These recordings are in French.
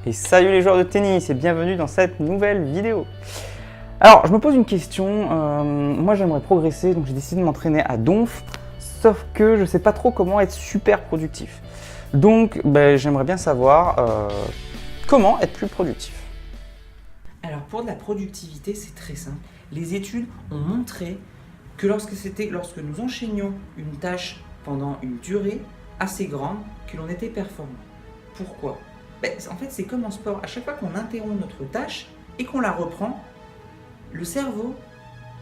Et salut les joueurs de tennis et bienvenue dans cette nouvelle vidéo. Alors je me pose une question, moi j'aimerais progresser donc j'ai décidé de m'entraîner à Donf, sauf que je ne sais pas trop comment être super productif. Donc j'aimerais bien savoir comment être plus productif. Alors pour de la productivité, c'est très simple. Les études ont montré que lorsque nous enchaînions une tâche pendant une durée assez grande, que l'on était performant. Pourquoi ? En fait, c'est comme en sport. À chaque fois qu'on interrompt notre tâche et qu'on la reprend, le cerveau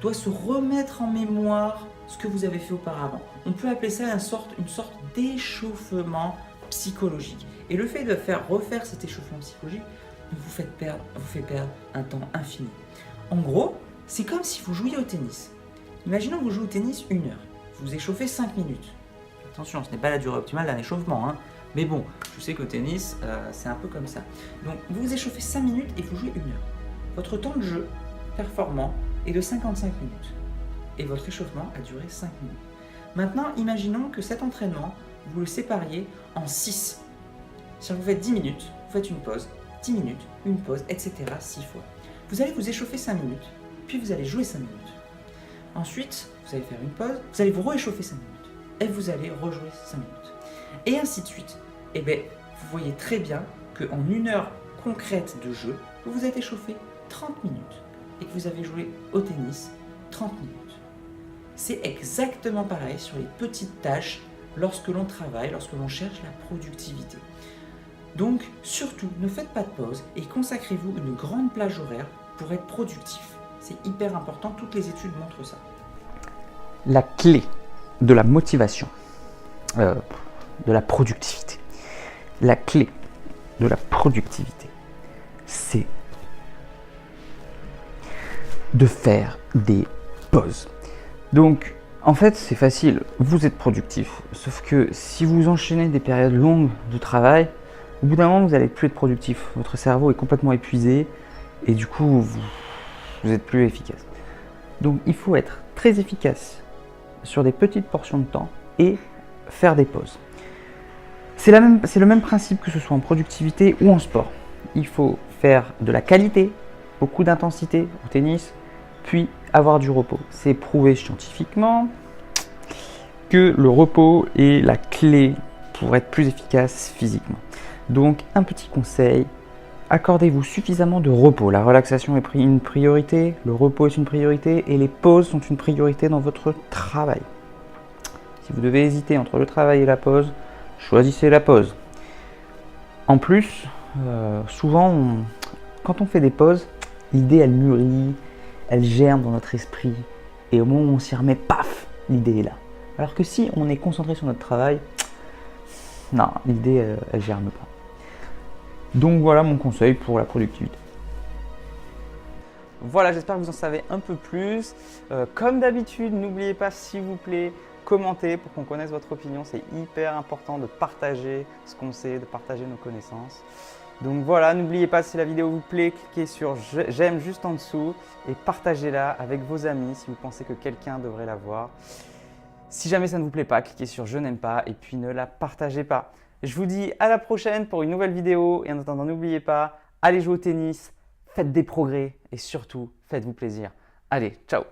doit se remettre en mémoire ce que vous avez fait auparavant. On peut appeler ça une sorte d'échauffement psychologique. Et le fait de refaire cet échauffement psychologique vous fait perdre un temps infini. En gros, c'est comme si vous jouiez au tennis. Imaginons que vous jouez au tennis 1 heure. Vous échauffez 5 minutes. Attention, ce n'est pas la durée optimale d'un échauffement, hein. Mais bon, je sais qu'au tennis, c'est un peu comme ça. Donc, vous vous échauffez 5 minutes et vous jouez 1 heure. Votre temps de jeu performant est de 55 minutes. Et votre échauffement a duré 5 minutes. Maintenant, imaginons que cet entraînement, vous le sépariez en 6. Si vous faites 10 minutes, vous faites une pause, 10 minutes, une pause, etc. 6 fois. Vous allez vous échauffer 5 minutes, puis vous allez jouer 5 minutes. Ensuite, vous allez faire une pause, vous allez vous réchauffer 5 minutes, et vous allez rejouer 5 minutes. Et ainsi de suite. Et vous voyez très bien qu'en 1 heure concrète de jeu, vous vous êtes échauffé 30 minutes et que vous avez joué au tennis 30 minutes. C'est exactement pareil sur les petites tâches lorsque l'on travaille, lorsque l'on cherche la productivité. Donc, surtout, ne faites pas de pause et consacrez-vous une grande plage horaire pour être productif. C'est hyper important, toutes les études montrent ça. La clé de la motivation, de la productivité. La clé de la productivité, c'est de faire des pauses. Donc, en fait, c'est facile, vous êtes productif. Sauf que si vous enchaînez des périodes longues de travail, au bout d'un moment, vous n'allez plus être productif. Votre cerveau est complètement épuisé et du coup, vous n'êtes plus efficace. Donc, il faut être très efficace sur des petites portions de temps et faire des pauses. C'est le même principe que ce soit en productivité ou en sport. Il faut faire de la qualité, beaucoup d'intensité au tennis, puis avoir du repos. C'est prouvé scientifiquement que le repos est la clé pour être plus efficace physiquement. Donc un petit conseil, accordez-vous suffisamment de repos. La relaxation est une priorité, le repos est une priorité et les pauses sont une priorité dans votre travail. Si vous devez hésiter entre le travail et la pause, choisissez la pause. En plus, souvent, quand on fait des pauses, l'idée elle mûrit, elle germe dans notre esprit et au moment où on s'y remet, paf, l'idée est là. Alors que si on est concentré sur notre travail, non, l'idée elle germe pas. Donc voilà mon conseil pour la productivité. Voilà, j'espère que vous en savez un peu plus. Comme d'habitude, n'oubliez pas s'il vous plaît, commentez pour qu'on connaisse votre opinion. C'est hyper important de partager ce qu'on sait, de partager nos connaissances. Donc voilà, n'oubliez pas si la vidéo vous plaît, cliquez sur j'aime juste en dessous et partagez-la avec vos amis si vous pensez que quelqu'un devrait la voir. Si jamais ça ne vous plaît pas, cliquez sur je n'aime pas et puis ne la partagez pas. Je vous dis à la prochaine pour une nouvelle vidéo et en attendant n'oubliez pas, allez jouer au tennis, faites des progrès et surtout faites-vous plaisir. Allez, ciao!